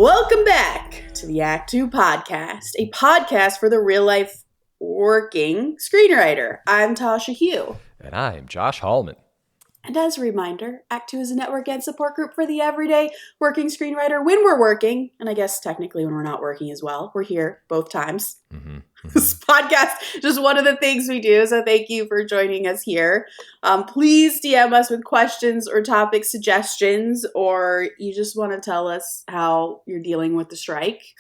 Welcome back to the Act Two podcast, a podcast for the real-life working screenwriter. I'm Tasha Hugh. And I am Josh Hallman. And as a reminder, Act Two is a network and support group for the everyday working screenwriter when we're working, and I guess technically when we're not working as well. We're here both times. This podcast is just one of the things we do, so thank you for joining us here. Please DM us with questions or topic suggestions, or you just want to tell us how you're dealing with the strike.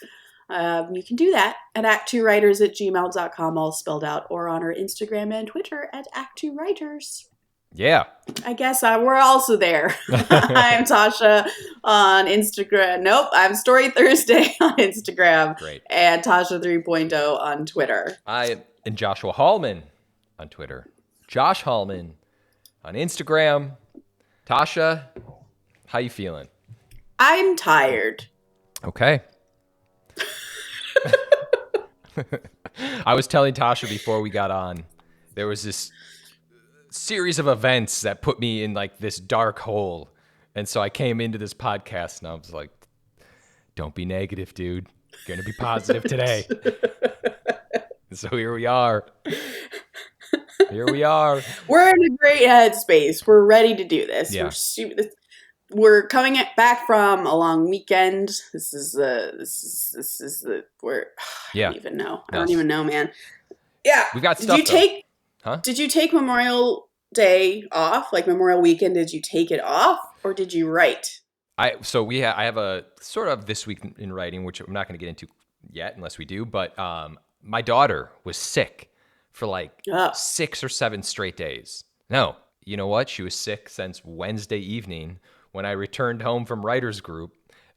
You can do that at ActTwoWriters@gmail.com, all spelled out, or on our Instagram and Twitter at ActTwoWriters. Yeah. I guess we're also there. I'm Tasha on Instagram. Nope, I'm Story Thursday on Instagram. Great. And Tasha 3.0 on Twitter. I am Joshua Hallman on Twitter. Josh Hallman on Instagram. Tasha, how you feeling? I'm tired. Okay. I was telling Tasha before we got on, there was this series of events that put me in like this dark hole. And so I came into this podcast and I was like, don't be negative, dude. You're going to be positive today. So here we are. Here we are. We're in a great headspace. We're ready to do this. Yeah. We're coming back from a long weekend. This is I don't even know. I don't even know, man. Yeah. We've got stuff. Did you take Memorial Day off? Like Memorial Weekend, did you take it off or did you write? I have a sort of this week in writing, which I'm not going to get into yet unless we do, but my daughter was sick for like 6 or 7 straight days. No, you know what? She was sick since Wednesday evening when I returned home from writers group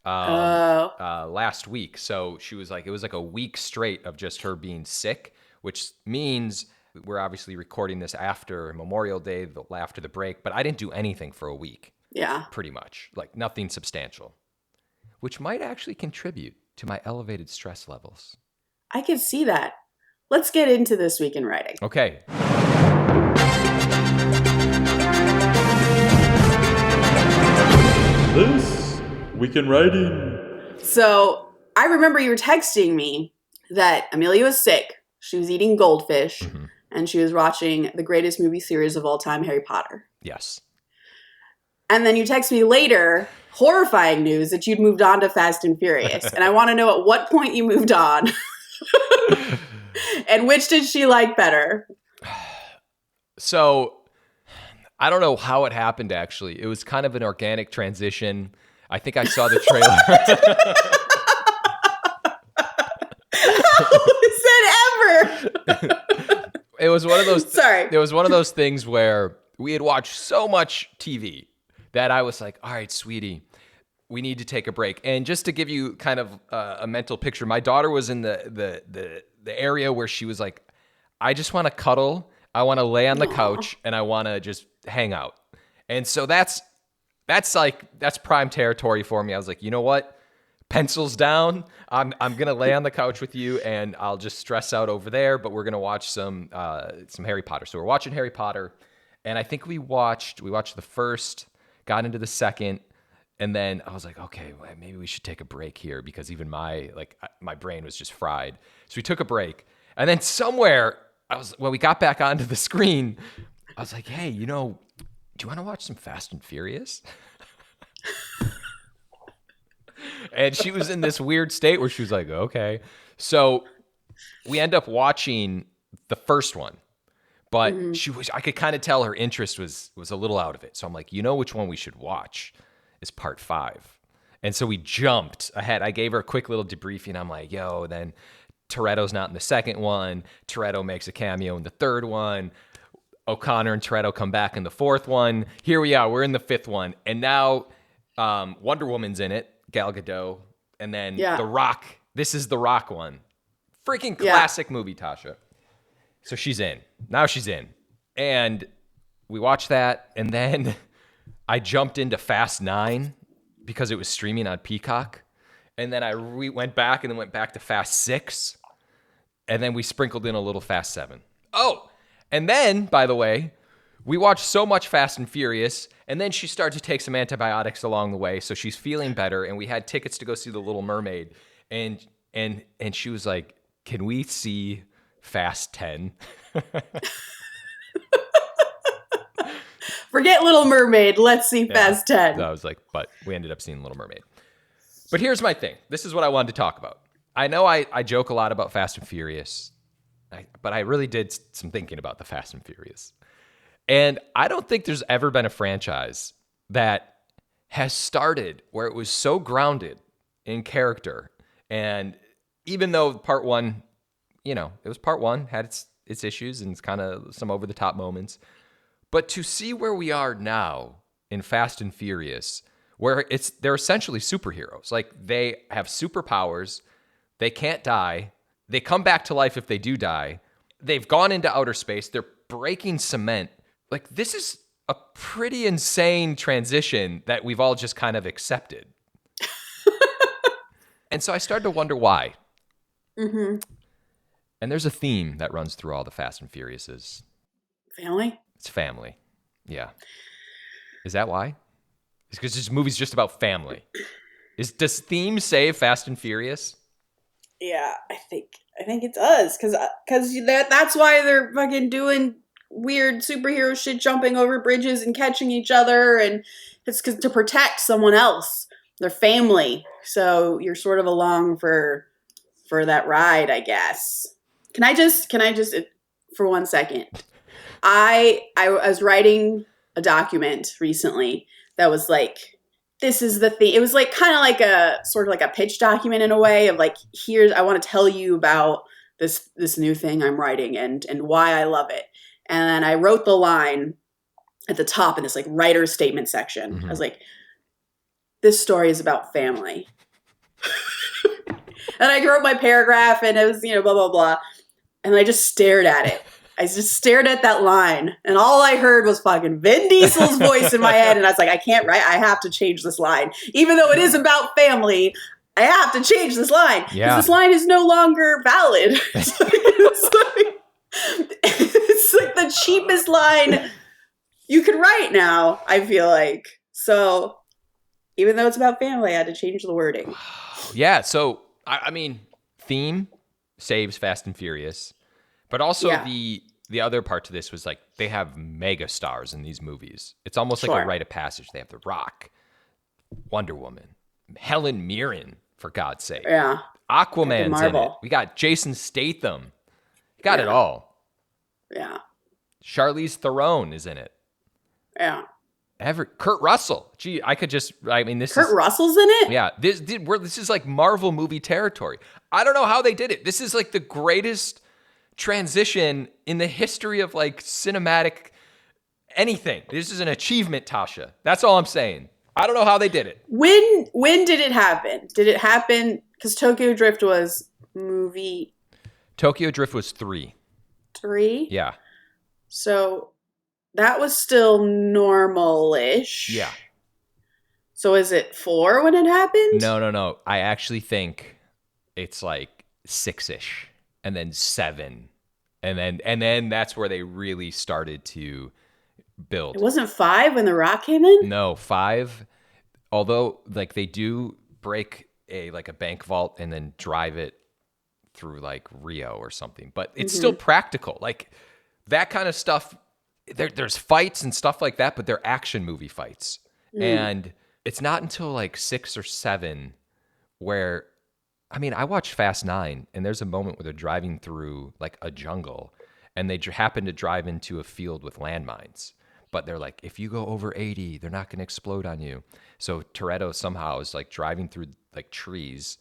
last week. So she was like, it was like a week straight of just her being sick, which means we're obviously recording this after Memorial Day, after the break, but I didn't do anything for a week. Yeah. Pretty much. Like nothing substantial, which might actually contribute to my elevated stress levels. I could see that. Let's get into This Week in Writing. Okay. This Week in Writing. So I remember you were texting me that Amelia was sick. She was eating goldfish. Mm-hmm. And she was watching the greatest movie series of all time, Harry Potter. Yes. And then you text me later, horrifying news that you'd moved on to Fast and Furious. And I want to know at what point you moved on. And which did she like better? So, I don't know how it happened, actually. It was kind of an organic transition. I think I saw the trailer. How is that ever? It was one of those. Sorry. It was one of those things where we had watched so much TV that I was like, all right, sweetie, we need to take a break. And just to give you kind of a mental picture, my daughter was in the area where she was like, I just want to cuddle. I want to lay on the couch and I want to just hang out. And so that's prime territory for me. I was like, you know what? Pencils down. I'm gonna lay on the couch with you, and I'll just stress out over there. But we're gonna watch some Harry Potter. So we're watching Harry Potter, and I think we watched the first, got into the second, and then I was like, okay, well, maybe we should take a break here because even my brain was just fried. So we took a break, and then somewhere when we got back onto the screen, I was like, hey, do you want to watch some Fast and Furious? And she was in this weird state where she was like, okay. So we end up watching the first one, but I could kind of tell her interest was a little out of it. So I'm like, which one we should watch is part 5. And so we jumped ahead. I gave her a quick little debriefing. I'm like, then Toretto's not in the second one. Toretto makes a cameo in the third one. O'Connor and Toretto come back in the fourth one. Here we are. We're in the 5th one. And now Wonder Woman's in it. Gal Gadot, and then The Rock. This is The Rock one. Freaking classic movie, Tasha. So she's in. Now she's in. And we watched that, and then I jumped into Fast 9 because it was streaming on Peacock. And then I went back and then went back to Fast 6. And then we sprinkled in a little Fast 7. Oh, and then, by the way, We watched so much Fast and Furious, and then she started to take some antibiotics along the way, so she's feeling better, and we had tickets to go see The Little Mermaid, and she was like, "Can we see Fast 10?" Forget Little Mermaid. Let's see Fast 10. So I was like, but we ended up seeing Little Mermaid. But here's my thing. This is what I wanted to talk about. I know I joke a lot about Fast and Furious, but I really did some thinking about the Fast and Furious. And I don't think there's ever been a franchise that has started where it was so grounded in character. And even though part one, it was part one, had its issues and it's kind of some over-the-top moments. But to see where we are now in Fast and Furious, where they're essentially superheroes. Like, they have superpowers, they can't die, they come back to life if they do die, they've gone into outer space, they're breaking cement. Like, this is a pretty insane transition that we've all just kind of accepted. And so I started to wonder why. Mm-hmm. And there's a theme that runs through all the Fast and Furiouses. Family? It's family. Yeah. Is that why? It's because this movie's just about family. Does theme say Fast and Furious? Yeah, I think it does. Because that's why they're fucking doing weird superhero shit, jumping over bridges and catching each other. And it's to protect someone else, their family. So you're sort of along for that ride, I guess. Can I just for 1 second? I was writing a document recently that was like, this is the thing. It was like kind of like a sort of like a pitch document in a way of like, I want to tell you about this new thing I'm writing and why I love it. And then I wrote the line at the top in this like writer's statement section. Mm-hmm. I was like, this story is about family. And I wrote my paragraph and it was, blah, blah, blah. And I just stared at it. I just stared at that line, and all I heard was fucking Vin Diesel's voice in my head, and I was like, I can't write. I have to change this line. Even though it is about family, I have to change this line. Because this line is no longer valid. It's like the cheapest line you could write now, I feel like. So even though it's about family, I had to change the wording. Yeah, so, I mean, theme saves Fast and Furious. But also the other part to this was like they have mega stars in these movies. It's almost like a rite of passage. They have The Rock, Wonder Woman, Helen Mirren, for God's sake. Yeah. Aquaman's in it. We got Jason Statham. You got it all. Yeah. Charlize Theron is in it. Yeah. Kurt Russell. Gee, Kurt Russell's in it? Yeah. This is like Marvel movie territory. I don't know how they did it. This is like the greatest transition in the history of like cinematic anything. This is an achievement, Tasha. That's all I'm saying. I don't know how they did it. When did it happen? Did it happen because Tokyo Drift was movie? Tokyo Drift was 3. 3? Yeah. So that was still normal-ish. Yeah. So is it 4 when it happened? No. I actually think it's like 6-ish. And then 7, and then that's where they really started to build. It wasn't 5 when The Rock came in? No, 5. Although like they do break a bank vault and then drive it through like Rio or something, but it's still practical. Like that kind of stuff. There's fights and stuff like that, but they're action movie fights, and it's not until like 6 or 7 where. I mean, I watched Fast 9, and there's a moment where they're driving through, like, a jungle, and they happen to drive into a field with landmines. But they're like, if you go over 80, they're not going to explode on you. So Toretto somehow is, like, driving through, like, trees,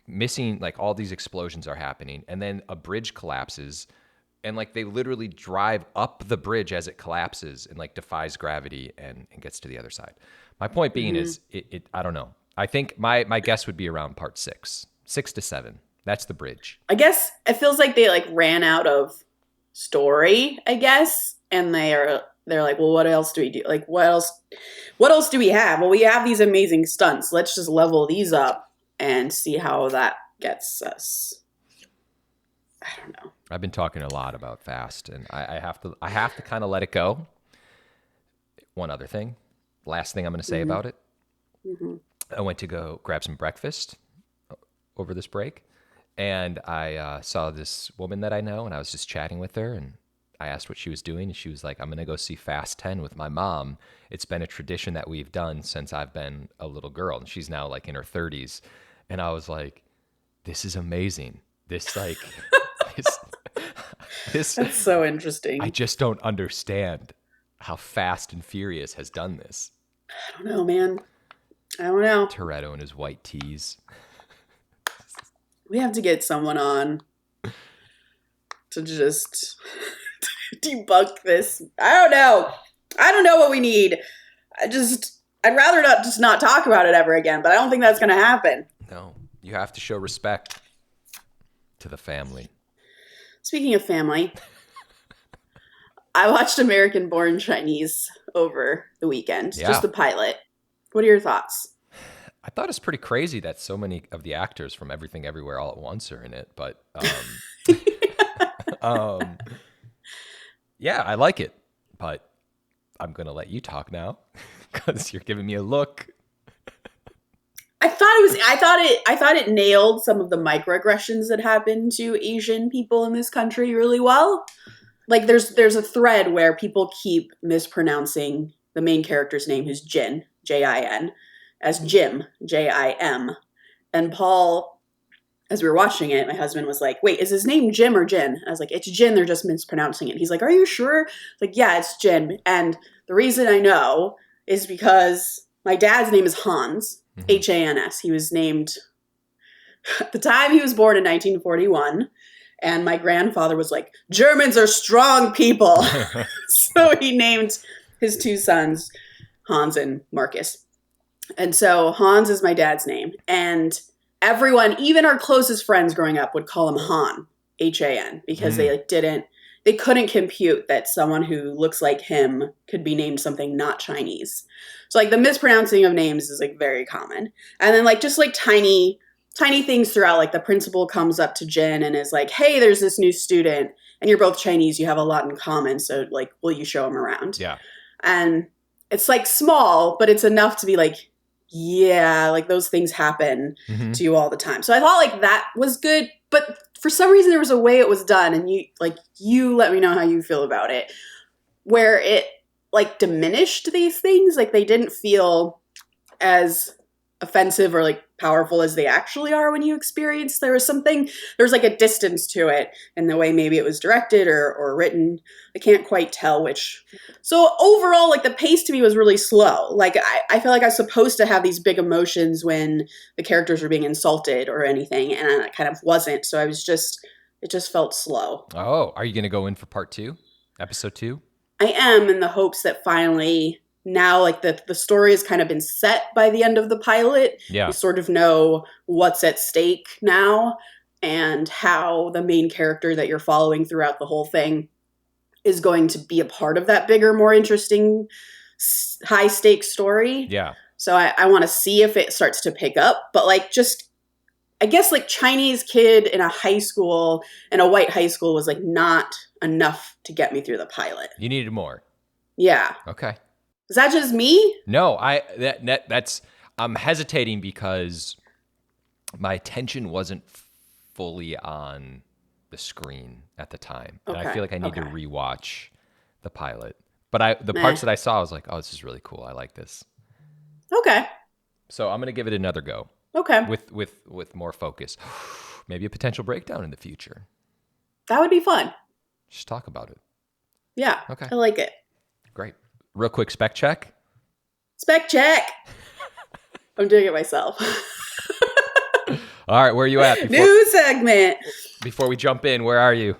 missing, like, all these explosions are happening, and then a bridge collapses, and, like, they literally drive up the bridge as it collapses and, like, defies gravity and gets to the other side. My point being is, I don't know. I think my guess would be around part 6 to 7. That's the bridge. I guess it feels like they like ran out of story, I guess. And they're like, well, what else do we do? Like, what else do we have? Well, we have these amazing stunts. Let's just level these up and see how that gets us. I don't know. I've been talking a lot about Fast, and I have to kind of let it go. One other thing, last thing I'm going to say about it. I went to go grab some breakfast over this break, and I saw this woman that I know, and I was just chatting with her, and I asked what she was doing, and she was like, I'm going to go see Fast 10 with my mom. It's been a tradition that we've done since I've been a little girl, and she's now like in her 30s. And I was like, this is amazing. This like, this. That's so interesting. I just don't understand how Fast and Furious has done this. I don't know, man. I don't know. Toretto and his white tees. We have to get someone on to just debunk this. I don't know. I don't know what we need. I'd rather not talk about it ever again, but I don't think that's going to happen. No, you have to show respect to the family. Speaking of family, I watched American Born Chinese over the weekend. Yeah. Just the pilot. What are your thoughts? I thought it's pretty crazy that so many of the actors from Everything Everywhere All at Once are in it, but yeah, I like it, but I'm going to let you talk now because you're giving me a look. I thought it nailed some of the microaggressions that happen to Asian people in this country really well. Like there's a thread where people keep mispronouncing the main character's name, who's Jin, Jin, as Jim, Jim. And Paul, as we were watching it, my husband was like, wait, is his name Jim or Jin? And I was like, it's Jin, they're just mispronouncing it. He's like, are you sure? Like, yeah, it's Jin. And the reason I know is because my dad's name is Hans, Hans. He was named at the time he was born in 1941. And my grandfather was like, Germans are strong people. So he named his two sons Hans and Marcus. And so Hans is my dad's name. And everyone, even our closest friends growing up, would call him Han, Han, because they couldn't compute that someone who looks like him could be named something not Chinese. So like the mispronouncing of names is like very common. And then like just like tiny things throughout, like the principal comes up to Jin and is like, hey, there's this new student and you're both Chinese. You have a lot in common. So like, will you show him around? Yeah. And it's like small, but it's enough to be like, yeah, like those things happen to you all the time. So I thought like that was good, but for some reason there was a way it was done, and you let me know how you feel about it, where it like diminished these things. Like they didn't feel as offensive or like powerful as they actually are when you experience. There was like a distance to it in the way maybe it was directed or written. I can't quite tell which. So overall, like the pace to me was really slow. Like I feel like I was supposed to have these big emotions when the characters were being insulted or anything, and I kind of wasn't. So it just felt slow. Oh, are you going to go in for part 2, episode 2? I am, in the hopes that finally now like the story has kind of been set by the end of the pilot. Yeah. You sort of know what's at stake now and how the main character that you're following throughout the whole thing is going to be a part of that bigger, more interesting, high stakes story. Yeah. So I want to see if it starts to pick up, but like just, I guess like Chinese kid in a high school, in a white high school, was like not enough to get me through the pilot. You needed more. Yeah. Okay. Is that just me? No, that's I'm hesitating because my attention wasn't fully on the screen at the time. And I feel like I need to rewatch the pilot. But the parts that I saw, I was like, oh, this is really cool. I like this. Okay. So I'm going to give it another go. Okay. With more focus. Maybe a potential breakdown in the future. That would be fun. Just talk about it. Yeah. Okay. I like it. Great. Real quick spec check. Spec check. I'm doing it myself. All right, where are you at? New segment. Before we jump in, where are you?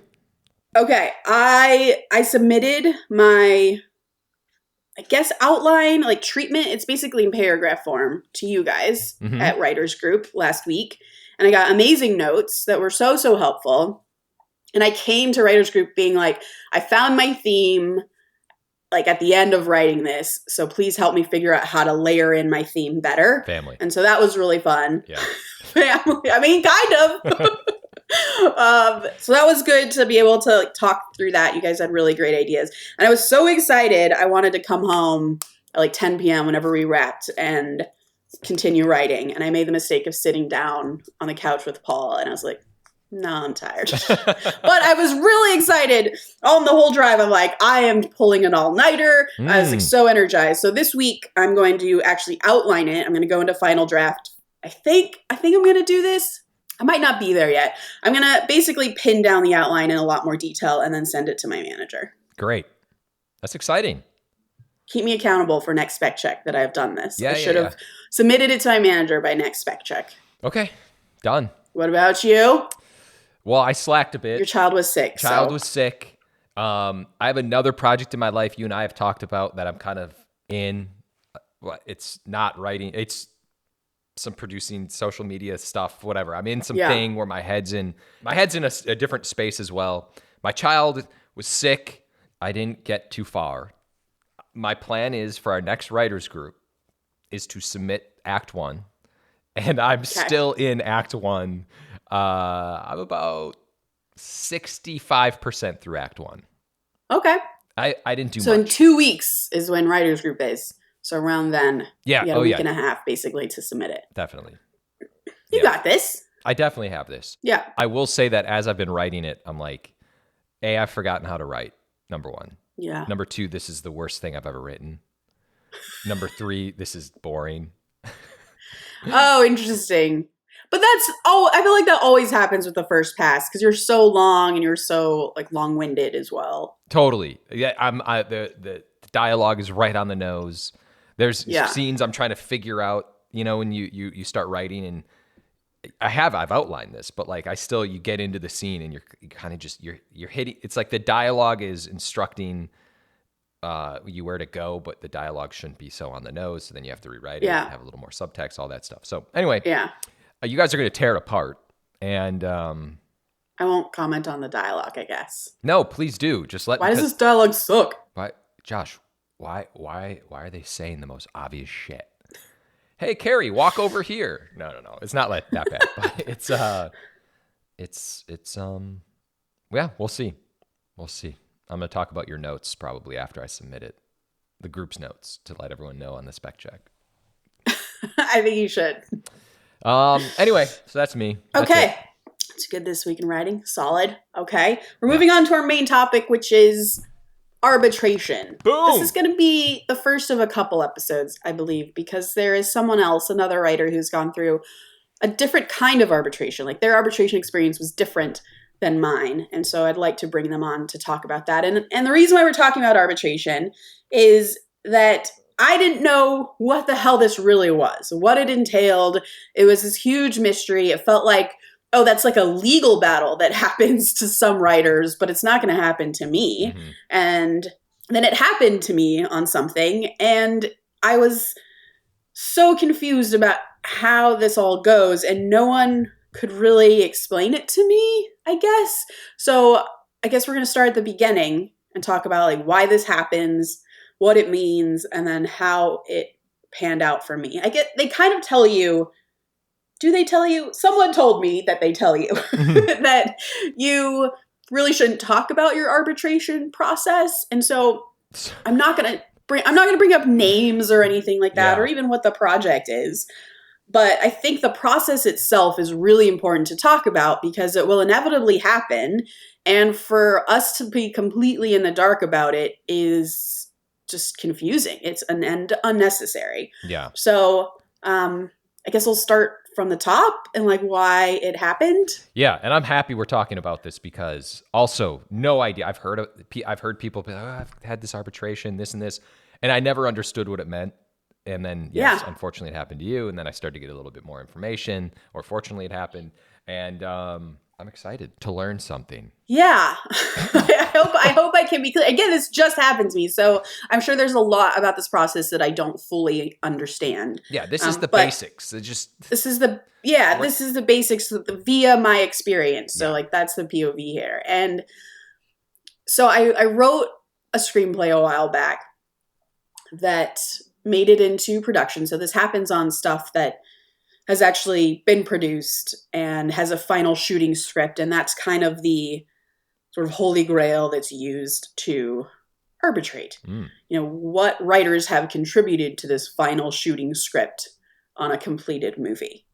Okay, I submitted my, I guess, outline, like treatment. It's basically in paragraph form to you guys at Writers Group last week. And I got amazing notes that were so helpful. And I came to Writers Group being like, I found my theme like at the end of writing this. So please help me figure out how to layer in my theme better. Family. And so that was really fun. Yeah. Family. I mean, kind of. So that was good to be able to talk through that. You guys had really great ideas. And I was so excited. I wanted to come home at 10 p.m. whenever we wrapped and continue writing. And I made the mistake of sitting down on the couch with Paul. And I was like, no, I'm tired. But I was really excited on the whole drive. I'm like, I am pulling an all-nighter. I was so energized. So this week I'm going to actually outline it. I'm going to go into final draft. I think I'm going to do this. I might not be there yet. I'm going to basically pin down the outline in a lot more detail and then send it to my manager. Great. That's exciting. Keep me accountable for next spec check that I've done this. Yeah, I should have submitted it to my manager by next spec check. Okay. Done. What about you? Well, I slacked a bit. Your child was sick. Was sick. I have another project in my life you and I have talked about that I'm kind of in. Well, it's not writing. It's some producing social media stuff, whatever. I'm in something where my head's in a different space as well. My child was sick. I didn't get too far. My plan is for our next writers group is to submit Act 1. And I'm still in Act 1. I'm about 65% through Act 1. Okay. I didn't do much. So in 2 weeks is when writers group is. So around then, you got a week and a half basically to submit it. Definitely. You got this. I definitely have this. Yeah. I will say that as I've been writing it, I'm like, A, I've forgotten how to write, number 1. Yeah. Number 2, this is the worst thing I've ever written. Number 3, this is boring. Oh, interesting. But I feel like that always happens with the first pass because you're so long and you're so long-winded as well. Totally. Yeah. The dialogue is right on the nose. There's scenes I'm trying to figure out, when you start writing, and I've outlined this, but you get into the scene and you're kind of just, you're hitting, it's like the dialogue is instructing you where to go, but the dialogue shouldn't be so on the nose. So then you have to rewrite it, have a little more subtext, all that stuff. So anyway, you guys are going to tear it apart, and I won't comment on the dialogue, I guess. No, please do. Just let. Why does this dialogue suck? Why, Josh? Why are they saying the most obvious shit? Hey, Carrie, walk over here. No. It's not that bad. But it's we'll see. We'll see. I'm going to talk about your notes probably after I submit it. The group's notes, to let everyone know on the spec check. I think you should. Anyway, so that's me. Okay. It's good this week in writing. Solid. Okay. We're moving on to our main topic, which is arbitration. Boom! This is going to be the first of a couple episodes, I believe, because there is someone else, another writer, who's gone through a different kind of arbitration. Their arbitration experience was different than mine. And so I'd like to bring them on to talk about that. And the reason why we're talking about arbitration is that I didn't know what the hell this really was, what it entailed. It was this huge mystery. It felt like, oh, that's like a legal battle that happens to some writers, but it's not going to happen to me. Mm-hmm. And then it happened to me on something, and I was so confused about how this all goes, and no one could really explain it to me, I guess. So I guess we're going to start at the beginning and talk about why this happens, what it means, and then how it panned out for me. They kind of tell you. Do they tell you? Someone told me that they tell you that you really shouldn't talk about your arbitration process. And so I'm not going to bring up names or anything like that, or even what the project is. But I think the process itself is really important to talk about because it will inevitably happen. And for us to be completely in the dark about it is just confusing. It's unnecessary. Yeah. So I guess we'll start from the top and why it happened. Yeah, and I'm happy we're talking about this because also no idea. I've heard people be like, oh, I've had this arbitration, this and this, and I never understood what it meant. And then unfortunately it happened to you, and then I started to get a little bit more information, or fortunately it happened, and I'm excited to learn something. Yeah. I hope I can be clear. Again, this just happened to me, so I'm sure there's a lot about this process that I don't fully understand. Yeah, this is the basics. This is the basics via my experience. So that's the POV here. And so I wrote a screenplay a while back that made it into production. So this happens on stuff that has actually been produced and has a final shooting script. And that's kind of the sort of holy grail that's used to arbitrate. What writers have contributed to this final shooting script on a completed movie.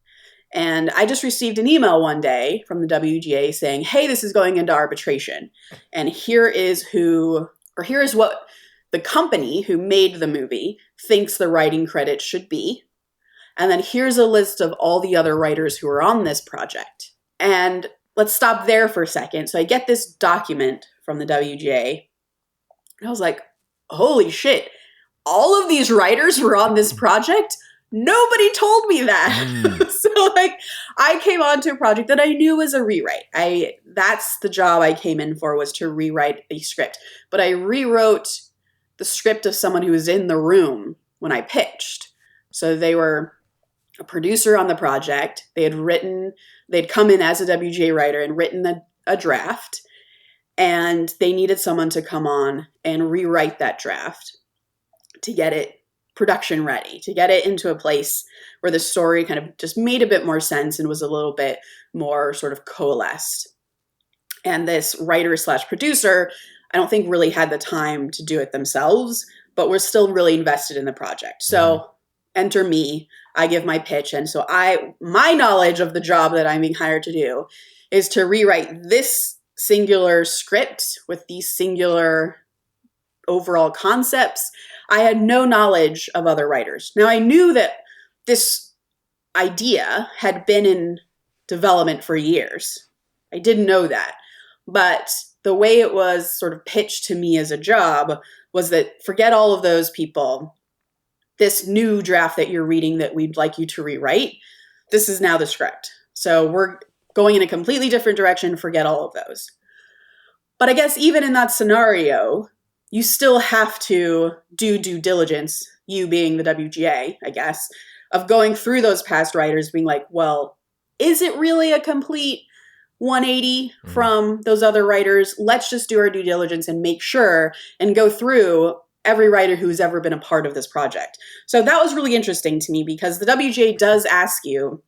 And I just received an email one day from the WGA saying, hey, this is going into arbitration. And here is what the company who made the movie thinks the writing credit should be. And then here's a list of all the other writers who are on this project. And let's stop there for a second. So I get this document from the WGA. And I was like, holy shit, all of these writers were on this project? Nobody told me that. So I came onto a project that I knew was a rewrite. That's the job I came in for, was to rewrite a script. But I rewrote the script of someone who was in the room when I pitched. So they were a producer on the project. They'd come in as a WGA writer and written a draft. And they needed someone to come on and rewrite that draft to get it production ready, to get it into a place where the story kind of just made a bit more sense and was a little bit more sort of coalesced. And this writer/producer, I don't think really had the time to do it themselves, but were still really invested in the project. So enter me, I give my pitch. And so my knowledge of the job that I'm being hired to do is to rewrite this singular script with these singular overall concepts. I had no knowledge of other writers. Now, I knew that this idea had been in development for years. I didn't know that. But the way it was sort of pitched to me as a job was that forget all of those people. This new draft that you're reading that we'd like you to rewrite, this is now the script. So we're going in a completely different direction. Forget all of those. But I guess even in that scenario, you still have to do due diligence, you being the WGA, I guess, of going through those past writers being like, well, is it really a complete 180 from those other writers? Let's just do our due diligence and make sure and go through every writer who's ever been a part of this project. So that was really interesting to me because the WGA does ask you,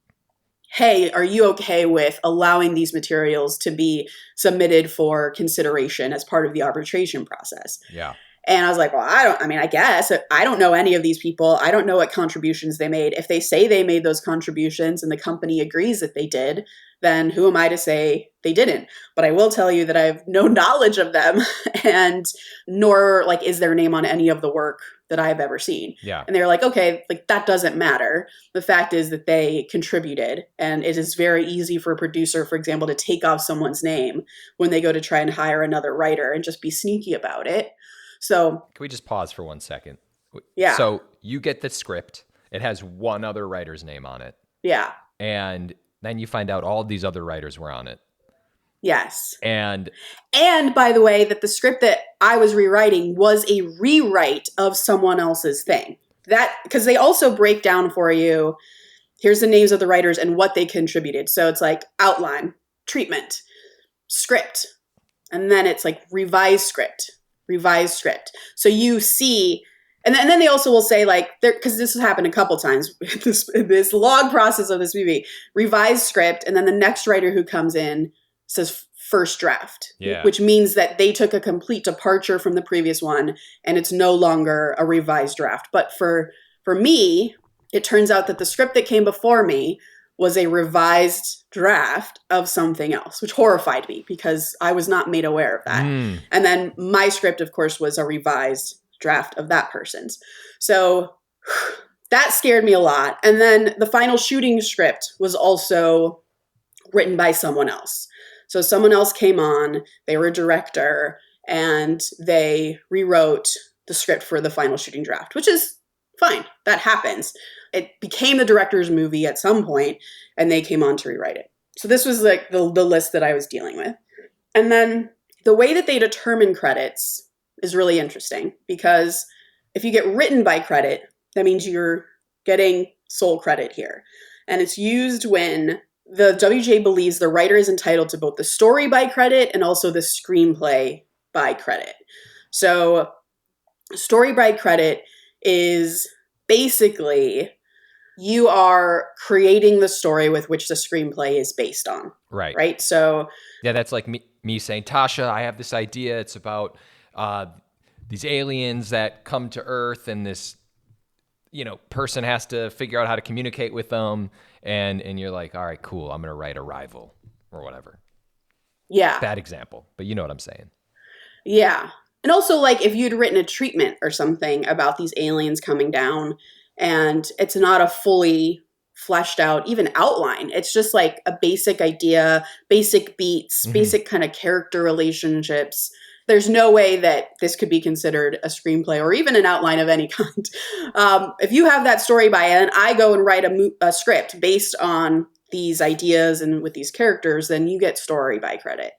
hey, are you okay with allowing these materials to be submitted for consideration as part of the arbitration process? Yeah. And I was like, well, I guess. I don't know any of these people. I don't know what contributions they made. If they say they made those contributions and the company agrees that they did, then who am I to say they didn't? But I will tell you that I have no knowledge of them and nor is their name on any of the work that I've ever seen. Yeah. And they're like, okay, that doesn't matter. The fact is that they contributed, and it is very easy for a producer, for example, to take off someone's name when they go to try and hire another writer and just be sneaky about it. So can we just pause for 1 second? Yeah. So you get the script. It has one other writer's name on it. Yeah. And then you find out all of these other writers were on it. Yes. And by the way, that the script that I was rewriting was a rewrite of someone else's thing. That, because they also break down for you, here's the names of the writers and what they contributed. So it's like outline, treatment, script, and then it's like revised script. So you see, and then they also will say because this has happened a couple times, this long process of this movie, revised script, and then the next writer who comes in says first draft, which means that they took a complete departure from the previous one, and it's no longer a revised draft. But for me, it turns out that the script that came before me was a revised draft of something else, which horrified me because I was not made aware of that. And then my script, of course, was a revised draft of that person's. So that scared me a lot. And then the final shooting script was also written by someone else. So someone else came on, they were a director, and they rewrote the script for the final shooting draft, which is fine. That happens. It became the director's movie at some point, and they came on to rewrite it. So this was the list that I was dealing with. And then the way that they determine credits is really interesting, because if you get written by credit, that means you're getting sole credit here. And it's used when the WGA believes the writer is entitled to both the story by credit and also the screenplay by credit. So story by credit is basically you are creating the story with which the screenplay is based on. Right. Right. So yeah, that's like me saying, Tasha, I have this idea. It's about these aliens that come to Earth, and this, person has to figure out how to communicate with them. And you're like, all right, cool. I'm going to write Arrival or whatever. Yeah. Bad example, but you know what I'm saying. Yeah. And also, like, if you'd written a treatment or something about these aliens coming down, and it's not a fully fleshed out even outline, it's just like a basic idea, basic beats, basic kind of character relationships. There's no way that this could be considered a screenplay or even an outline of any kind. If you have that story by and I go and write a script based on these ideas and with these characters, then you get story by credit.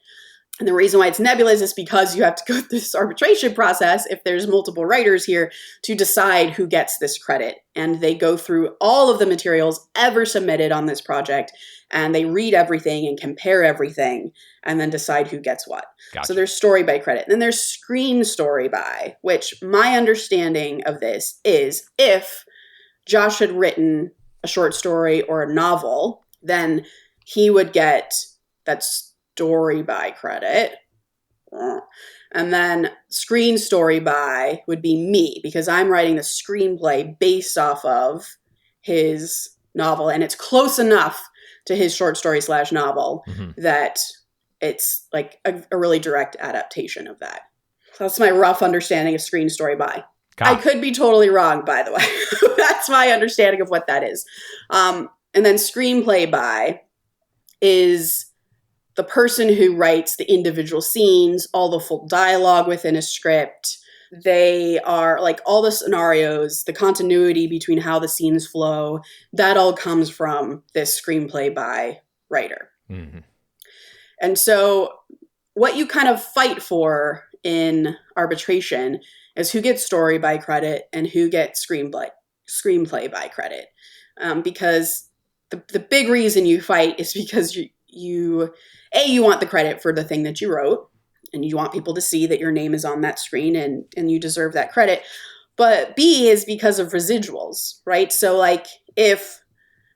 And the reason why it's nebulous is because you have to go through this arbitration process, if there's multiple writers here, to decide who gets this credit. And they go through all of the materials ever submitted on this project, and they read everything and compare everything and then decide who gets what. Gotcha. So there's story by credit. And then there's screen story by, which my understanding of this is if Josh had written a short story or a novel, then he would get that story by credit. And then screen story by would be me, because I'm writing the screenplay based off of his novel, and it's close enough to his short story / novel that it's like a really direct adaptation of that. So that's my rough understanding of screen story by. I could be totally wrong, by the way. That's my understanding of what that is. And then screenplay by is the person who writes the individual scenes, all the full dialogue within a script. They are like all the scenarios, the continuity between how the scenes flow, that all comes from this screenplay by writer. And so what you kind of fight for in arbitration is who gets story by credit and who gets screenplay by credit. Because the big reason you fight is because you want the credit for the thing that you wrote, and you want people to see that your name is on that screen and you deserve that credit. But B is because of residuals, right? So like if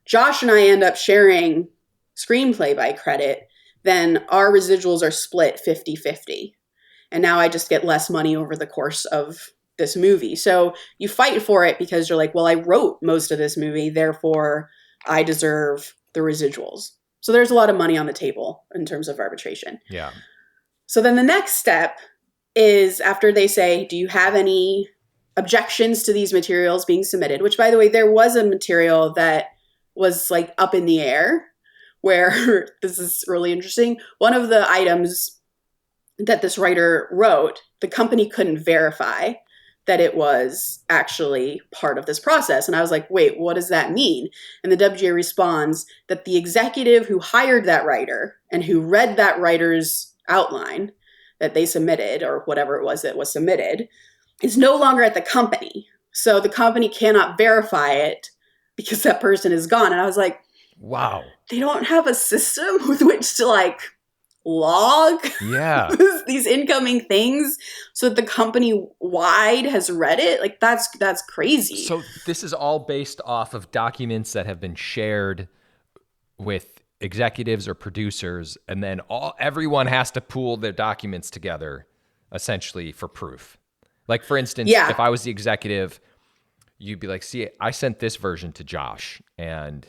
Josh and I end up sharing screenplay by credit, then our residuals are split 50-50. And now I just get less money over the course of this movie. So you fight for it because you're like, well, I wrote most of this movie, therefore I deserve the residuals. So there's a lot of money on the table in terms of arbitration. Yeah. So then the next step is after they say, do you have any objections to these materials being submitted? Which, by the way, there was a material that was like up in the air where this is really interesting. One of the items that this writer wrote, the company couldn't verify that it was actually part of this process. And I was like, wait, what does that mean? And the WGA responds that the executive who hired that writer and who read that writer's outline that they submitted, or whatever it was that was submitted, is no longer at the company. So the company cannot verify it because that person is gone. And I was like, wow, they don't have a system with which to like log these incoming things so that the company wide has read it. Like that's crazy. So this is all based off of documents that have been shared with executives or producers, and then everyone has to pool their documents together essentially for proof. Like for instance, if I was the executive, you'd be like, see, I sent this version to Josh, and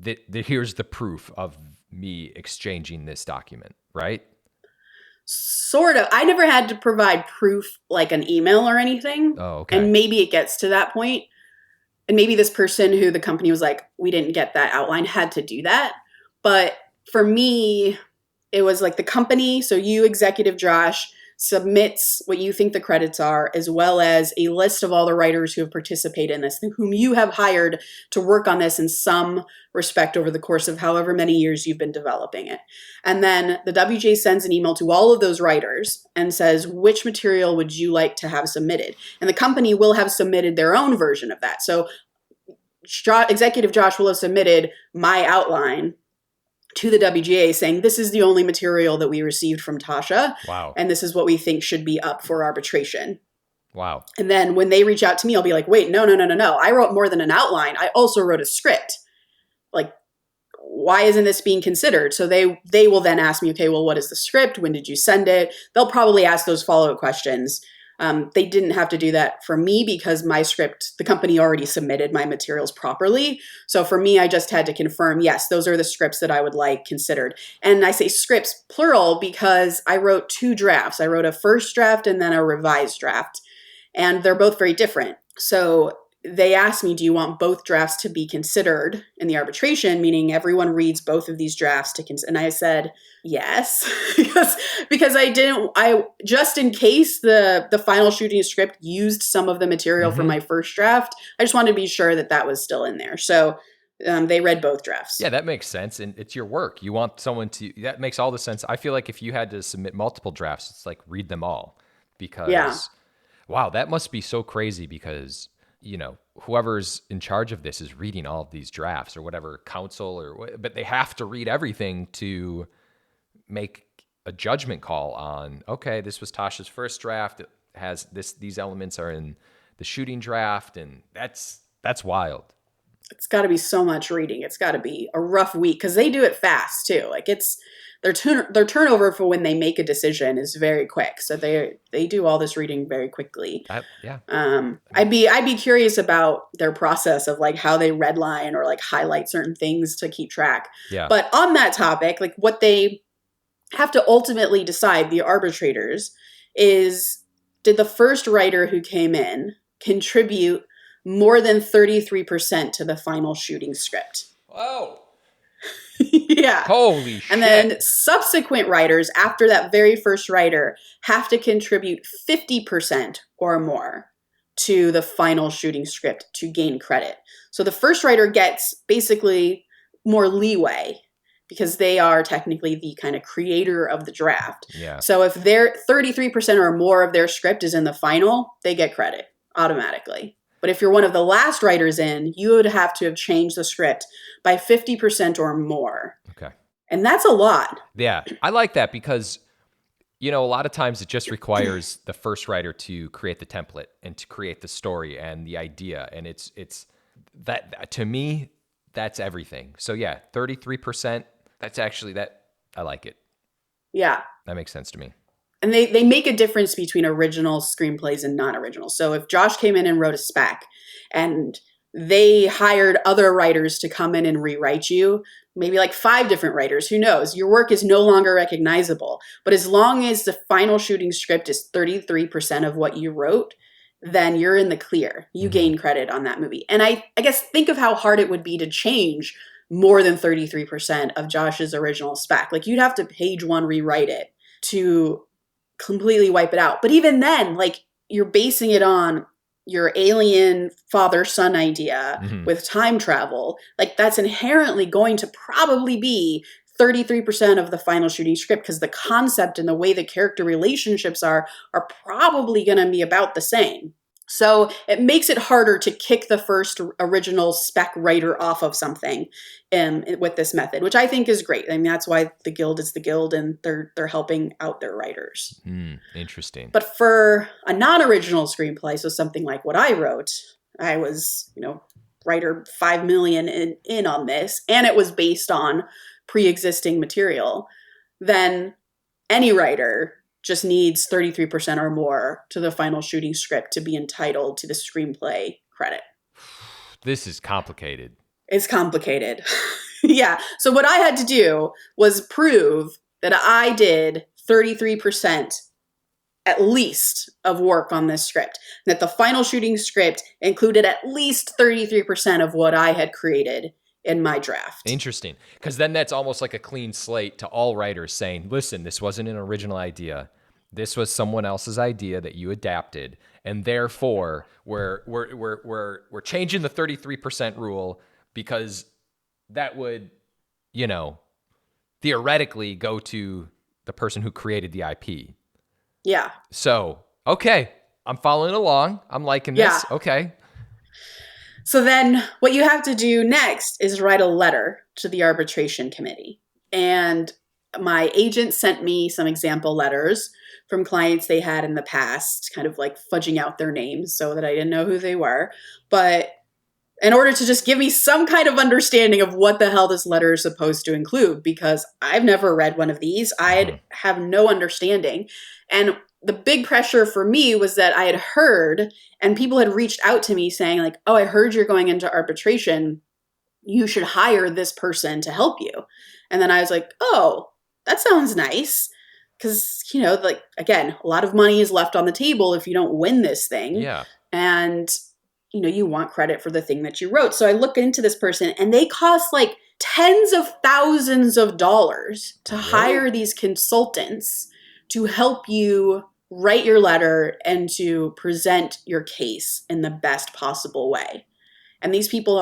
here's the proof of me exchanging this document, right? Sort of. I never had to provide proof like an email or anything. Oh, okay. And maybe it gets to that point. And maybe this person who the company was like, we didn't get that outline, had to do that. But for me, it was like the company, so you, executive Josh, submits what you think the credits are, as well as a list of all the writers who have participated in this, whom you have hired to work on this in some respect over the course of however many years you've been developing it. And then the WJ sends an email to all of those writers and says, which material would you like to have submitted? And the company will have submitted their own version of that. So Executive Josh will have submitted my outline to the WGA saying, this is the only material that we received from Tasha. Wow. And this is what we think should be up for arbitration. Wow. And then when they reach out to me, I'll be like, wait, no. I wrote more than an outline. I also wrote a script. Like, why isn't this being considered? So they will then ask me, okay, well, what is the script? When did you send it? They'll probably ask those follow-up questions. They didn't have to do that for me because my script, the company already submitted my materials properly. So for me, I just had to confirm, yes, those are the scripts that I would like considered. And I say scripts plural because I wrote 2 drafts. I wrote a first draft and then a revised draft. And they're both very different. So they asked me, do you want both drafts to be considered in the arbitration, meaning everyone reads both of these drafts to consider? And I said, yes, because I just in case the final shooting script used some of the material from my first draft, I just wanted to be sure that that was still in there. So they read both drafts. Yeah, that makes sense. And it's your work. You want someone to, that makes all the sense. I feel like if you had to submit multiple drafts, it's like read them all because, wow, that must be so crazy because, you know, whoever's in charge of this is reading all of these drafts or whatever counsel but they have to read everything to make a judgment call on, okay, this was Tasha's first draft. It has these elements are in the shooting draft. And that's wild. It's got to be so much reading. It's got to be a rough week because they do it fast too. Like their turnover for when they make a decision is very quick. So they do all this reading very quickly. I'd be curious about their process of like how they redline or like highlight certain things to keep track. Yeah. But on that topic, like what they have to ultimately decide, the arbitrators, is did the first writer who came in contribute more than 33% to the final shooting script? Oh. Yeah. Holy shit. And then subsequent writers after that very first writer have to contribute 50% or more to the final shooting script to gain credit. So the first writer gets basically more leeway because they are technically the kind of creator of the draft. Yeah. So if their 33% or more of their script is in the final, they get credit automatically. But if you're one of the last writers in, you would have to have changed the script by 50% or more. Okay. And that's a lot. Yeah. I like that because, you know, a lot of times it just requires the first writer to create the template and to create the story and the idea. And it's that to me, that's everything. So yeah, 33%, that's actually I like it. Yeah. That makes sense to me. And they make a difference between original screenplays and non-original. So if Josh came in and wrote a spec and they hired other writers to come in and rewrite you, maybe like 5 different writers, who knows? Your work is no longer recognizable. But as long as the final shooting script is 33% of what you wrote, then you're in the clear. You gain credit on that movie. And I guess think of how hard it would be to change more than 33% of Josh's original spec. Like you'd have to page 1 rewrite it to completely wipe it out. But even then, like you're basing it on your alien father-son idea with time travel. Like that's inherently going to probably be 33% of the final shooting script because the concept and the way the character relationships are probably going to be about the same. So it makes it harder to kick the first original spec writer off of something with this method, which I think is great. I mean, that's why the Guild is the Guild and they're helping out their writers. Interesting. But for a non-original screenplay, so something like what I wrote, I was, writer 5 million in on this, and it was based on pre-existing material, then any writer just needs 33% or more to the final shooting script to be entitled to the screenplay credit. This is complicated. It's complicated. Yeah. So what I had to do was prove that I did 33% at least of work on this script, and that the final shooting script included at least 33% of what I had created in my draft. Interesting. Because then that's almost like a clean slate to all writers saying, listen, this wasn't an original idea. This was someone else's idea that you adapted. And therefore, we're changing the 33% rule because that would, theoretically go to the person who created the IP. Yeah. So, okay. I'm following along. I'm liking this. Yeah. Okay. So then what you have to do next is write a letter to the arbitration committee. And my agent sent me some example letters from clients they had in the past, kind of like fudging out their names so that I didn't know who they were. But in order to just give me some kind of understanding of what the hell this letter is supposed to include, because I've never read one of these. I have no understanding. And the big pressure for me was that I had heard, and people had reached out to me saying like, oh, I heard you're going into arbitration. You should hire this person to help you. And then I was like, oh, that sounds nice. Because, you know, like, again, a lot of money is left on the table if you don't win this thing. Yeah. And, you know, you want credit for the thing that you wrote. So I look into this person and they cost like tens of thousands of dollars to hire these consultants to help you write your letter and to present your case in the best possible way. And these people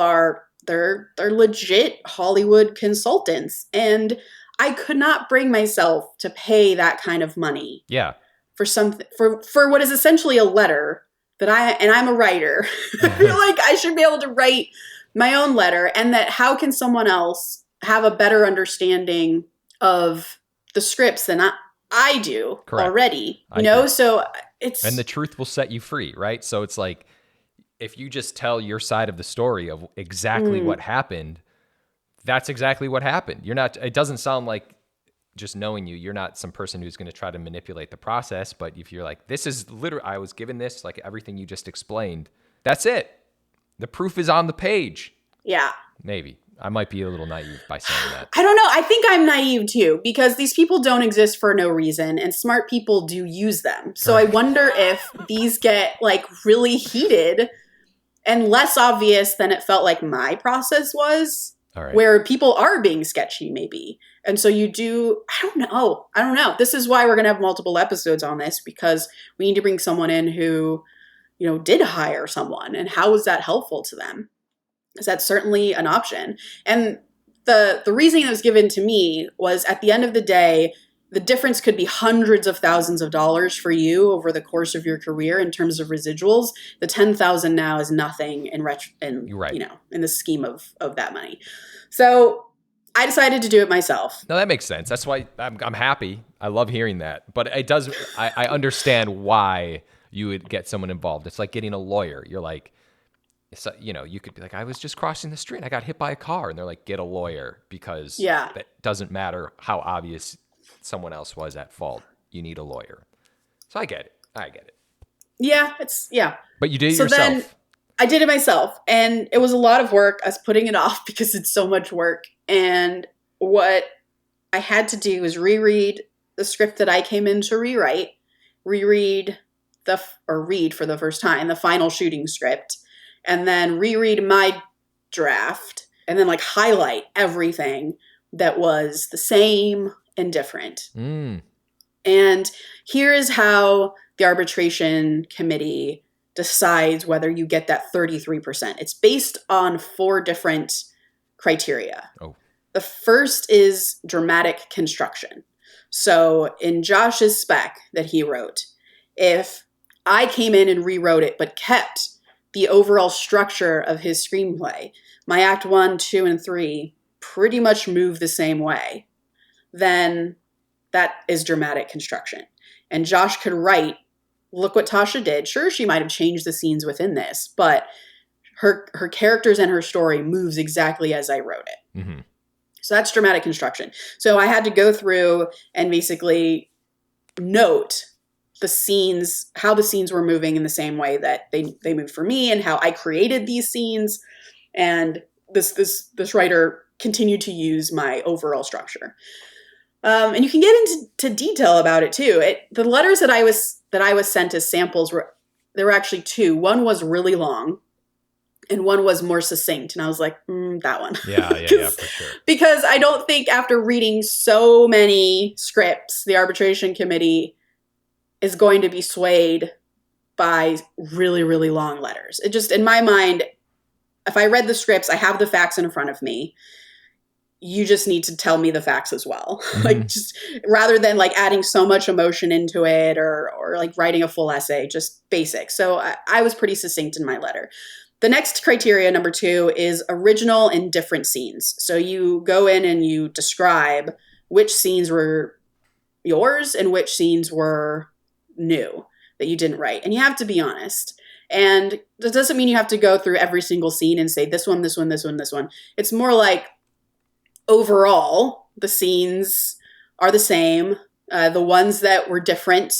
they're legit Hollywood consultants. And I could not bring myself to pay that kind of money. Yeah. For something, for what is essentially a letter that I'm a writer. I feel like I should be able to write my own letter, and that how can someone else have a better understanding of the scripts than I do already, you know? So it's... And the truth will set you free, right? So it's like, if you just tell your side of the story of exactly what happened, that's exactly what happened. It doesn't sound like, just knowing you're not some person who's going to try to manipulate the process, but if you're like, this is literally, I was given this, like everything you just explained, that's it. The proof is on the page. Yeah. Maybe. I might be a little naive by saying that. I don't know. I think I'm naive too, because these people don't exist for no reason, and smart people do use them. So I wonder if these get like really heated and less obvious than it felt like my process was, where people are being sketchy maybe. And so I don't know. This is why we're going to have multiple episodes on this, because we need to bring someone in who, you know, did hire someone, and how was that helpful to them? Because that's certainly an option. And the reasoning that was given to me was, at the end of the day, the difference could be hundreds of thousands of dollars for you over the course of your career in terms of residuals. The $10,000 now is nothing in the scheme of that money. So I decided to do it myself. No, that makes sense. That's why I'm happy. I love hearing that. But it does. I understand why you would get someone involved. It's like getting a lawyer. You're like, you know, you could be like, I was just crossing the street, I got hit by a car, and they're like, get a lawyer, because that doesn't matter how obvious someone else was at fault. You need a lawyer. So I get it. Yeah, But you did it yourself. Then I did it myself, and it was a lot of work. I was putting it off because it's so much work. And what I had to do was reread the script that I came in to rewrite, read for the first time the final shooting script, and then reread my draft, and then like highlight everything that was the same and different. And here is how the arbitration committee decides whether you get that 33%. It's based on 4 different criteria. The first is dramatic construction. So in Josh's spec that he wrote, if I came in and rewrote it but kept the overall structure of his screenplay, my act 1, 2, and 3 pretty much move the same way, then that is dramatic construction. And Josh could write, look what Tasha did. Sure, she might have changed the scenes within this, but her characters and her story moves exactly as I wrote it. Mm-hmm. So that's dramatic construction. So I had to go through and basically note the scenes, how the scenes were moving in the same way that they moved for me, and how I created these scenes. And this writer continued to use my overall structure. And you can get into detail about it too. The letters that I was sent as samples there were actually 2. One was really long, and one was more succinct. And I was like, that one. Yeah, for sure. Because I don't think after reading so many scripts, the arbitration committee is going to be swayed by really, really long letters. It just, in my mind, if I read the scripts, I have the facts in front of me. You just need to tell me the facts as well. Mm-hmm. Like, just rather than like adding so much emotion into it or like writing a full essay, just basic. So I was pretty succinct in my letter. The next criteria, number 2, is original and different scenes. So you go in and you describe which scenes were yours and which scenes were new that you didn't write. And you have to be honest. And that doesn't mean you have to go through every single scene and say this one, this one, this one, this one. It's more like overall, the scenes are the same. The ones that were different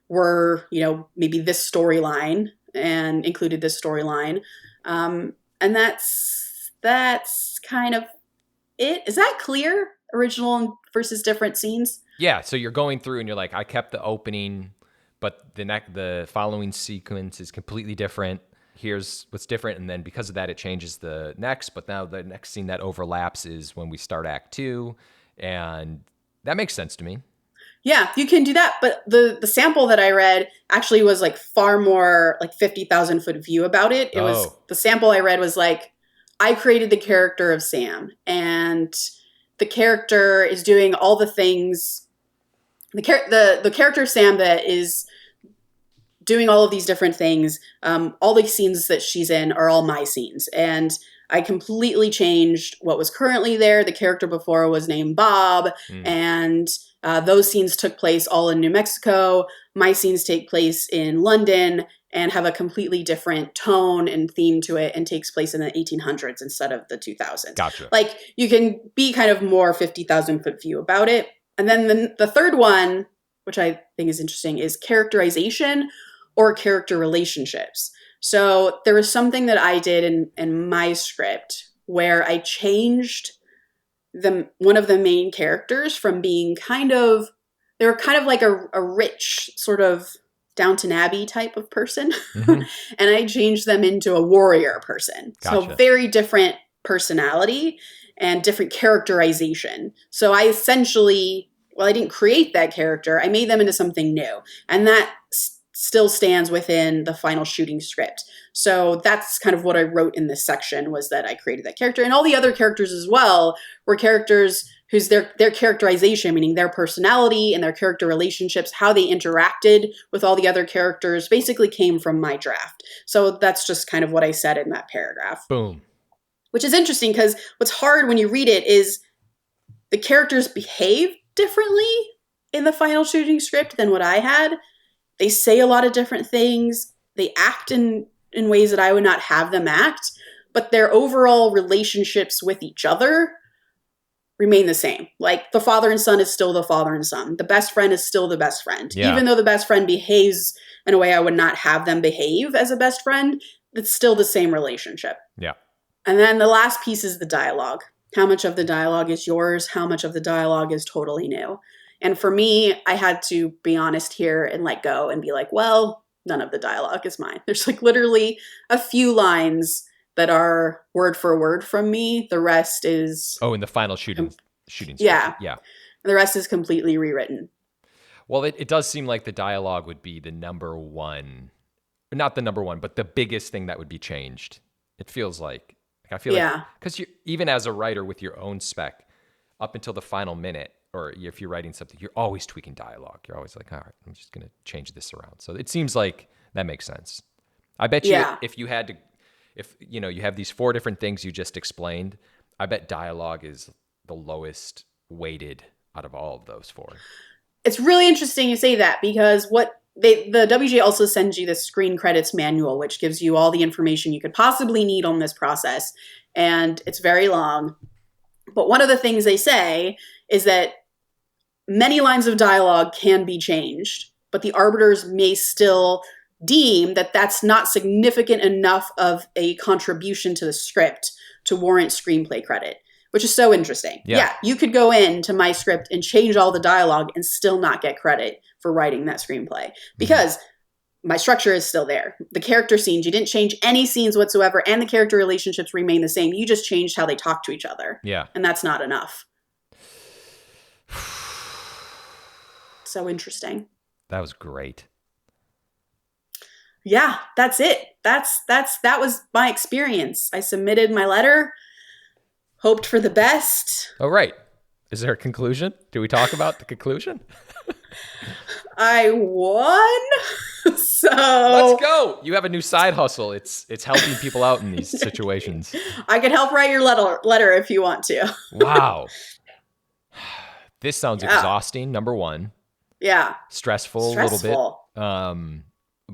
were, maybe this storyline and included this storyline. And that's kind of it. Is that clear? Original versus different scenes? Yeah. So you're going through and you're like, I kept the opening, but the following sequence is completely different. Here's what's different. And then because of that, it changes the next. But now the next scene that overlaps is when we start Act 2. And that makes sense to me. Yeah, you can do that. But the sample that I read actually was like far more like 50,000 foot view about it. It was the sample I read was like, I created the character of Sam, and the character is doing all the things. The character of Sam that is doing all of these different things. All the scenes that she's in are all my scenes, and I completely changed what was currently there. The character before was named Bob, and those scenes took place all in New Mexico. My scenes take place in London and have a completely different tone and theme to it, and takes place in the 1800s instead of the 2000s. Gotcha. Like, you can be kind of more 50,000 foot view about it. And then the third one, which I think is interesting, is characterization or character relationships. So there was something that I did in my script where I changed one of the main characters from being they were kind of like a rich sort of Downton Abbey type of person. Mm-hmm. And I changed them into a warrior person. Gotcha. So very different personality and different characterization. So I essentially, I didn't create that character. I made them into something new. And that still stands within the final shooting script. So that's kind of what I wrote in this section, was that I created that character. And all the other characters as well were characters whose their characterization, meaning their personality and their character relationships, how they interacted with all the other characters, basically came from my draft. So that's just kind of what I said in that paragraph. Boom. Which is interesting, because what's hard when you read it is the characters behave differently in the final shooting script than what I had. They say a lot of different things. They act in ways that I would not have them act, but their overall relationships with each other remain the same. Like, the father and son is still the father and son. The best friend is still the best friend. Yeah. Even though the best friend behaves in a way I would not have them behave as a best friend, it's still the same relationship. Yeah. And then the last piece is the dialogue. How much of the dialogue is yours? How much of the dialogue is totally new? And for me, I had to be honest here and let go and be like, well, none of the dialogue is mine. There's like literally a few lines that are word for word from me. The rest is... Oh, in the final shooting script. Yeah. Yeah. The rest is completely rewritten. Well, it does seem like the dialogue would be the number one, not the number one, but the biggest thing that would be changed. It feels like, I feel like, because even as a writer with your own spec, up until the final minute, or if you're writing something, you're always tweaking dialogue. You're always like, all right, I'm just going to change this around. So it seems like that makes sense. I bet you if you had to, if you have these 4 different things you just explained, I bet dialogue is the lowest weighted out of all of those 4. It's really interesting you say that, because the WGA also sends you the screen credits manual, which gives you all the information you could possibly need on this process. And it's very long. But one of the things they say is that many lines of dialogue can be changed, but the arbiters may still deem that that's not significant enough of a contribution to the script to warrant screenplay credit, which is so interesting. Yeah, you could go into my script and change all the dialogue and still not get credit for writing that screenplay, because my structure is still there. The character scenes, you didn't change any scenes whatsoever, and the character relationships remain the same. You just changed how they talk to each other. Yeah. And that's not enough. So interesting. That was great. Yeah, that's it. That was my experience. I submitted my letter, hoped for the best. Oh, right. Is there a conclusion? Do we talk about the conclusion? I won. So let's go. You have a new side hustle. It's helping people out in these situations. I can help write your letter if you want to. Wow. This sounds exhausting, number one. Yeah. Stressful. A little bit.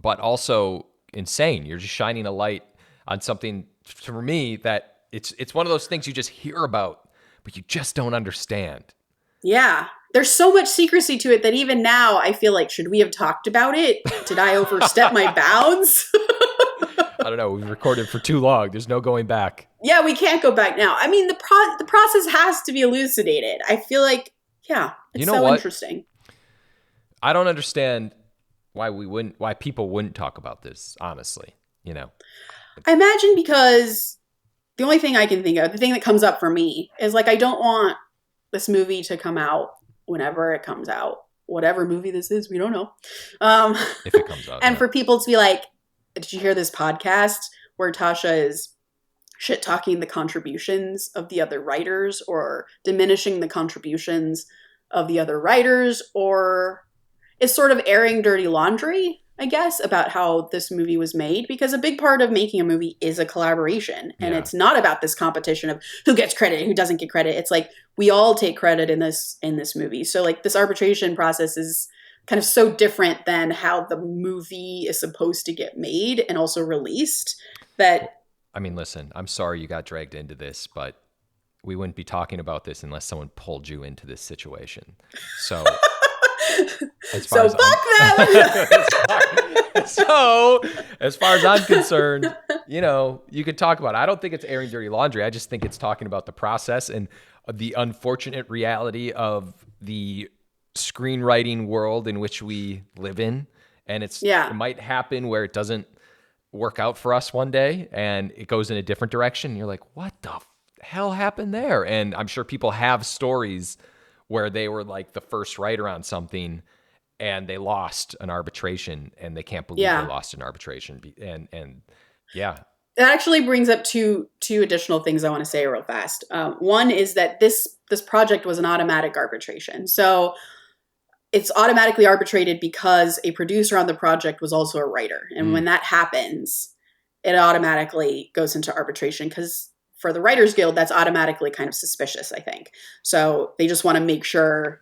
But also insane. You're just shining a light on something, for me, that it's one of those things you just hear about, but you just don't understand. Yeah. There's so much secrecy to it that even now I feel like, should we have talked about it? Did I overstep my bounds? I don't know. We've recorded for too long. There's no going back. Yeah, we can't go back now. I mean, the process has to be elucidated. I feel like, yeah, it's interesting. I don't understand why people wouldn't talk about this, honestly, I imagine because the only thing I can think of, the thing that comes up for me is like, I don't want this movie to come out whenever it comes out, whatever movie this is, we don't know. If it comes out. And for people to be like, did you hear this podcast where Tasha is shit talking the contributions of the other writers or diminishing the contributions of the other writers, or is sort of airing dirty laundry, I guess, about how this movie was made? Because a big part of making a movie is a collaboration. And it's not about this competition of who gets credit and who doesn't get credit. It's like, we all take credit in this movie. So like this arbitration process is kind of so different than how the movie is supposed to get made and also released that... I mean, listen, I'm sorry you got dragged into this, but we wouldn't be talking about this unless someone pulled you into this situation. So... So fuck them. So as far as I'm concerned, you could talk about it. I don't think it's airing dirty laundry. I just think it's talking about the process and the unfortunate reality of the screenwriting world in which we live in. And it might happen where it doesn't work out for us one day and it goes in a different direction. And you're like, what the hell happened there? And I'm sure people have stories where they were like the first writer on something and they lost an arbitration and they can't believe they lost an arbitration. And yeah. That actually brings up two additional things I want to say real fast. One is that this project was an automatic arbitration. So it's automatically arbitrated because a producer on the project was also a writer. And when that happens, it automatically goes into arbitration because for the Writers Guild, that's automatically kind of suspicious, I think. So they just want to make sure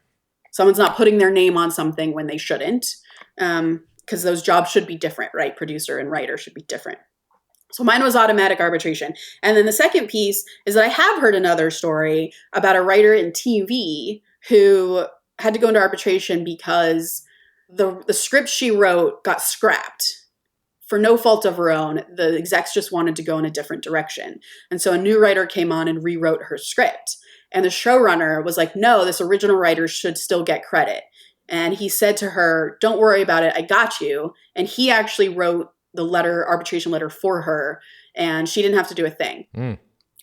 someone's not putting their name on something when they shouldn't, because those jobs should be different, right? Producer and writer should be different. So mine was automatic arbitration. And then the second piece is that I have heard another story about a writer in TV who had to go into arbitration because the script she wrote got scrapped. For no fault of her own, the execs just wanted to go in a different direction. And so a new writer came on and rewrote her script. And the showrunner was like, no, this original writer should still get credit. And he said to her, don't worry about it, I got you. And he actually wrote the arbitration letter for her, and she didn't have to do a thing. And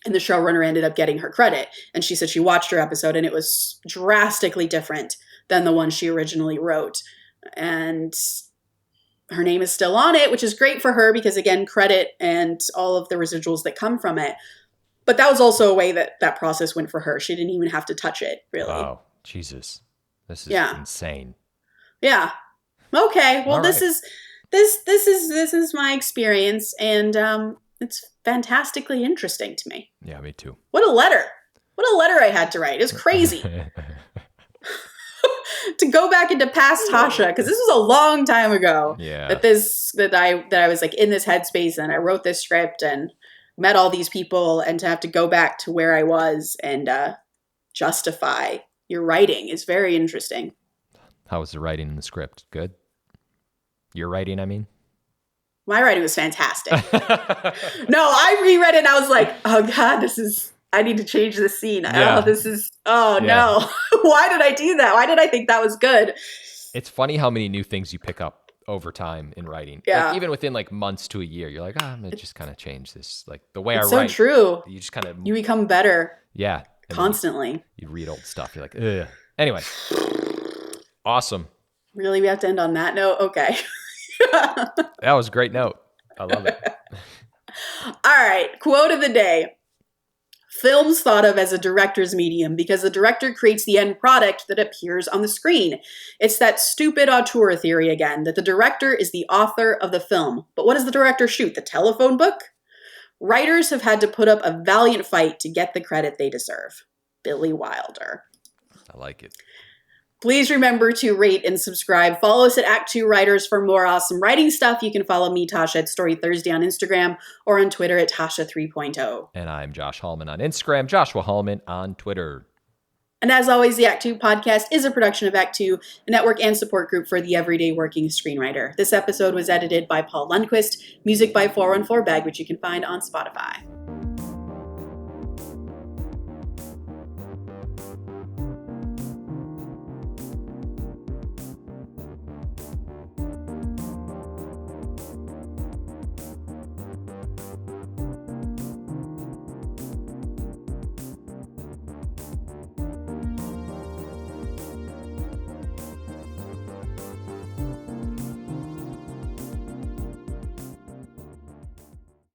the showrunner ended up getting her credit. And she said she watched her episode and it was drastically different than the one she originally wrote. And her name is still on it, which is great for her because, again, credit and all of the residuals that come from it. But that was also a way that process went for her. She didn't even have to touch it, really. Wow. Jesus. This is insane. Yeah. Okay. Well, All this right. is my experience, and it's fantastically interesting to me. Yeah, me too. What a letter I had to write. It's crazy. To go back into past Tasha, because this was a long time ago. Yeah. That I was like in this headspace and I wrote this script and met all these people, and to have to go back to where I was and justify your writing is very interesting. How was the writing in the script? Good? Your writing, I mean? My writing was fantastic. No, I reread it and I was like, oh God, I need to change this scene. Yeah. No. Why did I do that? Why did I think that was good? It's funny how many new things you pick up over time in writing. Yeah. Like even within like months to a year, you're like, I'm going to just kind of change this. Like the way It's I write. so true. You just kind of... You become better. Yeah. And Constantly. You read old stuff. You're like, ugh. Anyway. Awesome. Really? We have to end on that note? Okay. That was a great note. I love it. All right. Quote of the day. Film's thought of as a director's medium because the director creates the end product that appears on the screen. It's that stupid auteur theory again, that the director is the author of the film. But what does the director shoot? The telephone book? Writers have had to put up a valiant fight to get the credit they deserve. Billy Wilder. I I like it. Please remember to rate and subscribe. Follow us at ActTwoWriters for more awesome writing stuff. You can follow me, Tasha, at Story Thursday on Instagram or on Twitter at Tasha 3.0. And I'm Josh Hallman on Instagram, Joshua Hallman on Twitter. And as always, the Act Two podcast is a production of Act Two, a network and support group for the everyday working screenwriter. This episode was edited by Paul Lundquist, music by 414 Bag, which you can find on Spotify.